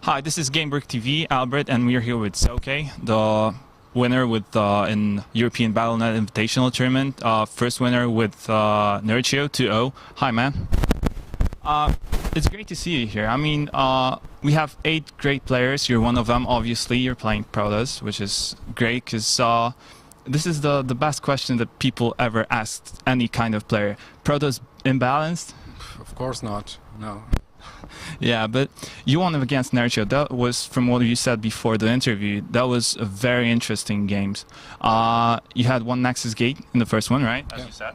Hi, this is GameburgTV, Albert, and we're here with Socke, the winner with in European Battle.net Invitational Tournament. First winner with Nerchio 2-0. Hi, man. It's great to see you here. I mean, we have 8 great players. You're one of them, obviously. You're playing Protoss, which is great because this is the best question that people ever asked any kind of player. Protoss imbalanced? Of course not, no. Yeah, but you won against Nerchio. That was, from what you said before the interview, that was a very interesting game. You had one Nexus gate in the first one, right? As you said.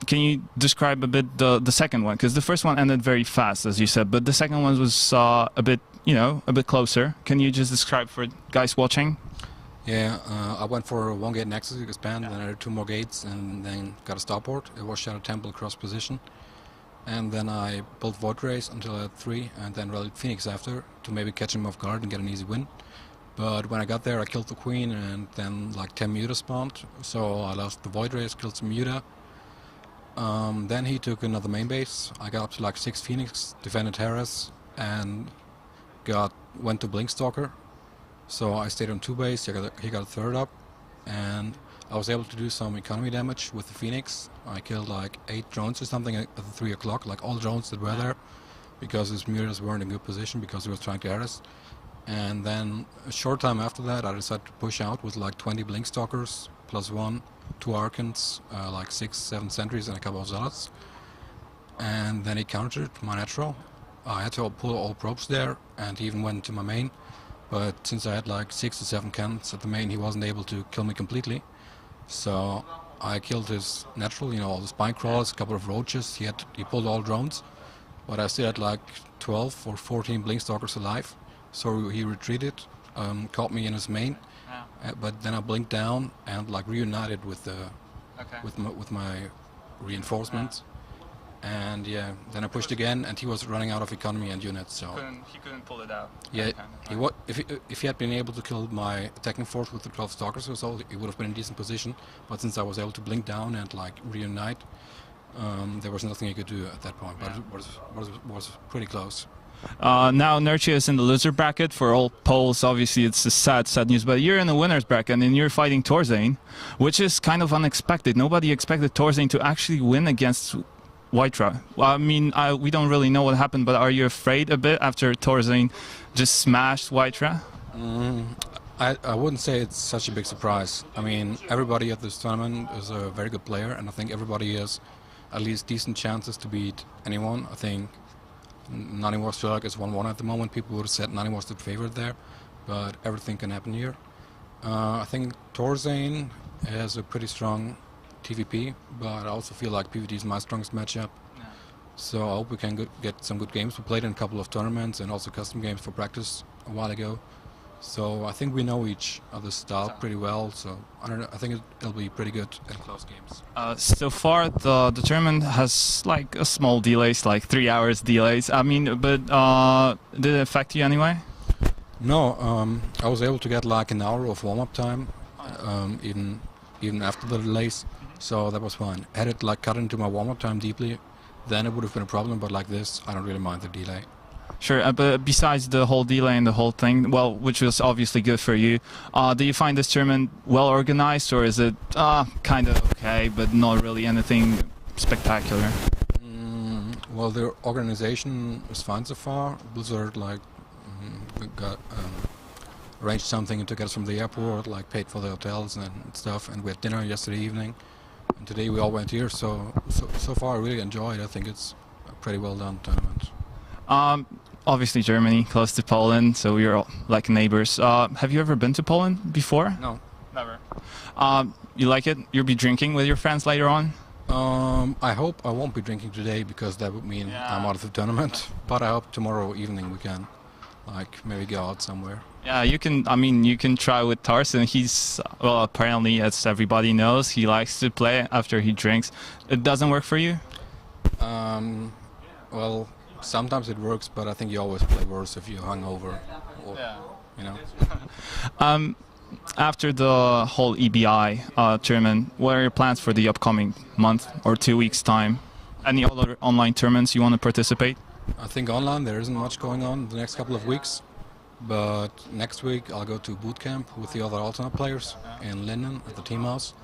Can you describe a bit the second one? Because the first one ended very fast, as you said, but the second one was a bit, a bit closer. Can you just describe for guys watching? Yeah, I went for one gate Nexus expand, then I had 2 more gates, and then got a starport. It was Shadow Temple cross position. And then I built Void Race until I had 3, and then rallied Phoenix after to maybe catch him off guard and get an easy win. But when I got there, I killed the Queen, and then like 10 Muta spawned, so I lost the Void Race, killed some Muta. Then he took another main base. I got up to like 6 Phoenix, defended Terrace, and went to Blinkstalker. So I stayed on 2 base, he got a 3rd up, and I was able to do some economy damage with the Phoenix. I killed like 8 drones or something at the 3 o'clock, like all drones that were there, because his mutas weren't in good position because he was trying to harass. And then a short time after that, I decided to push out with like 20 Blinkstalkers, +1, 2 Archons, like 6-7 sentries and a couple of Zealots. And then he countered my natural. I had to pull all probes there, and he even went to my main. But since I had like 6 or 7 cannons at the main, he wasn't able to kill me completely. So I killed his natural, all the spine crawlers, a couple of roaches. He pulled all drones, but I still had like 12 or 14 Blinkstalkers alive. So he retreated, caught me in his main, but then I blinked down and like reunited with with my reinforcements. And yeah, then I pushed again, and he was running out of economy and units, so he couldn't pull it out. Yeah, if he had been able to kill my attacking force with the 12 stalkers or so, he would have been in a decent position. But since I was able to blink down and like reunite, there was nothing he could do at that point. But it was pretty close. Now Nerchio is in the loser bracket. For all Poles, obviously it's a sad news, but you're in the winner's bracket and you're fighting Torzane, which is kind of unexpected. Nobody expected Torzane to actually win against Wytra. Well, I mean, we don't really know what happened, but are you afraid a bit after Torzane just smashed Wytra? I wouldn't say it's such a big surprise. I mean, everybody at this tournament is a very good player, and I think everybody has at least decent chances to beat anyone. I think Nanimor Sherlock is 1-1 at the moment. People would have said Nanimor's the favorite there, but everything can happen here. I think Torzane has a pretty strong TVP, but I also feel like PvT is my strongest matchup. Yeah. So I hope we can get some good games. We played in a couple of tournaments and also custom games for practice a while ago. So I think we know each other's style pretty well. So I think it'll be pretty good and close games. So far, the tournament has like a small delays, like 3 hours delays. I mean, but did it affect you anyway? No, I was able to get like an hour of warm-up time, even after the delays. So that was fine. Had it like cut into my warm-up time deeply, then it would have been a problem, but like this, I don't really mind the delay. Sure, but besides the whole delay and the whole thing, well, which was obviously good for you, do you find this tournament well organized, or is it kind of okay, but not really anything spectacular? Well, the organization is fine so far. Blizzard got arranged something to get us from the airport, like paid for the hotels and stuff, and we had dinner yesterday evening. And today we all went here, so far I really enjoyed. I think it's a pretty well done tournament. Obviously Germany, close to Poland, so we're all like neighbors. Have you ever been to Poland before? No. Never. You like it? You'll be drinking with your friends later on? I hope I won't be drinking today, because that would mean I'm out of the tournament. But I hope tomorrow evening we can like maybe go out somewhere. Yeah, you can. I mean, you can try with Tarzan. He's, well, apparently, as everybody knows, he likes to play after he drinks. It doesn't work for you? Well, sometimes it works, but I think you always play worse if you're hungover. Or, After the whole EBI tournament, what are your plans for the upcoming month or 2 weeks' time? Any other online tournaments you want to participate? I think online there isn't much going on the next couple of weeks, but next week I'll go to boot camp with the other alternate players in Linden at the team house,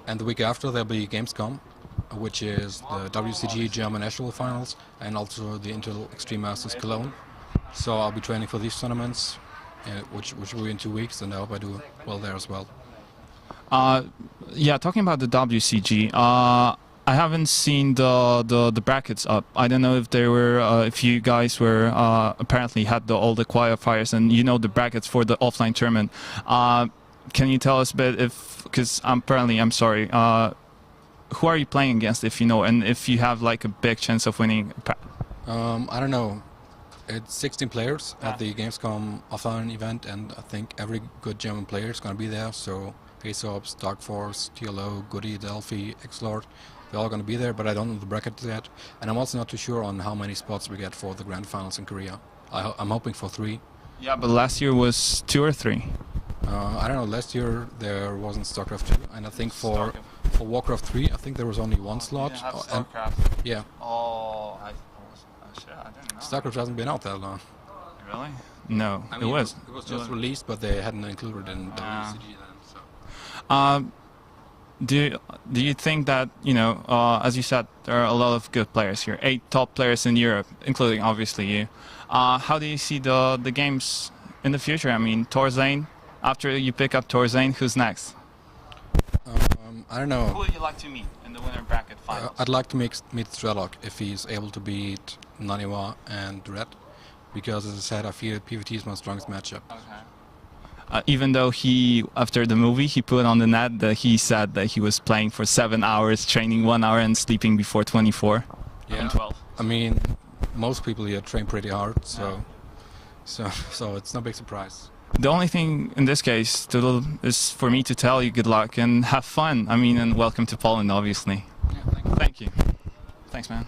and the week after there'll be Gamescom, which is the WCG German National Finals and also the Intel Extreme Masters Cologne. So I'll be training for these tournaments, which will be in 2 weeks, and I hope I do well there as well. Yeah, talking about the WCG, I haven't seen the brackets up. I don't know if there were, if you guys were apparently had all the qualifiers and you know the brackets for the offline tournament. Can you tell us a bit if, because I'm sorry, who are you playing against if you know, and if you have like a big chance of winning? I don't know. It's 16 players at the Gamescom offline event, and I think every good German player is going to be there. So Aesops, Dark Force, TLO, Goody, Delphi, Xlord, they're all going to be there, but I don't know the bracket yet. And I'm also not too sure on how many spots we get for the Grand Finals in Korea. I'm hoping for 3. Yeah, but last year was 2 or 3. I don't know, last year there wasn't StarCraft 2, and I think for Warcraft 3, I think there was only 1 slot. Yeah. Oh, I didn't know. StarCraft hasn't been out that long. Really? No, I mean, it was. It was just released, but they hadn't included it in WCG then. So. Do you think that, you know, as you said, there are a lot of good players here, 8 top players in Europe, including obviously you. How do you see the games in the future? I mean, Torzane, after you pick up Torzane, who's next? I don't know. Who would you like to meet in the winner bracket finals? I'd like to meet Strelok if he's able to beat Naniwa and Red, because as I said, I feel PvT is my strongest matchup. Okay. Even though he, after the movie, he put on the net that he said that he was playing for 7 hours, training 1 hour and sleeping before 24 and 12. I mean, most people here train pretty hard, so it's no big surprise. The only thing in this case is for me to tell you good luck and have fun. I mean, and welcome to Poland, obviously. Yeah, thank you. Thank you. Thanks, man.